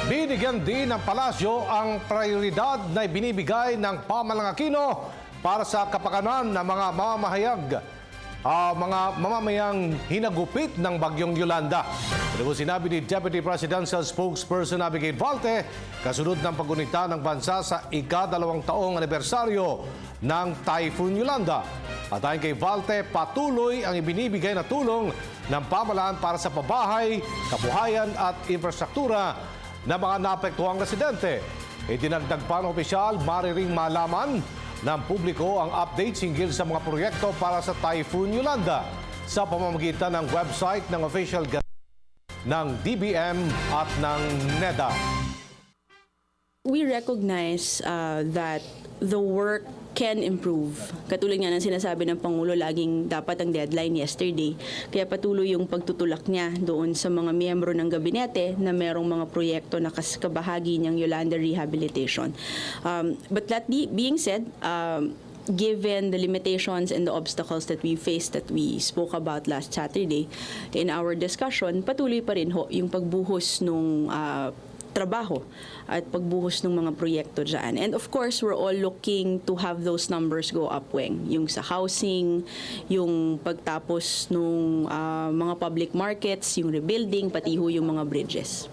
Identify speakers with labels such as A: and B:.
A: Binigyan din ng palasyo ang prioridad na ibinibigay ng pamahalang Aquino para sa kapakanan ng mga mamamayang hinagupit ng bagyong Yolanda. Ito po sinabi ni Deputy Presidential Spokesperson Abigail Valte kasunod ng paggunita ng bansa sa ika-2 taong anibersaryo ng Typhoon Yolanda. At ayon kay Valte, patuloy ang ibinibigay na tulong ng pamahalaan para sa pabahay, kabuhayan at infrastruktura ng mga naapektuhang residente. Idinagdag pa ng opisyal, mariring malaman ng publiko ang updates hinggil sa mga proyekto para sa Typhoon Yolanda sa pamamagitan ng website ng official ng DBM at ng NEDA.
B: We recognize that the work can improve. Katulad nga ng sinasabi ng Pangulo, laging dapat ang deadline yesterday. Kaya patuloy yung pagtutulak niya doon sa mga miyembro ng gabinete na merong mga proyekto na kabahagi ng Yolanda Rehabilitation. But that being said, given the limitations and the obstacles that we faced that we spoke about last Saturday in our discussion, patuloy pa rin ho yung pagbuhos nung trabaho at pagbuhos ng mga proyekto dyan. And of course, we're all looking to have those numbers go up, Weng. Yung sa housing, yung pagtapos ng mga public markets, yung rebuilding, pati ho yung mga bridges.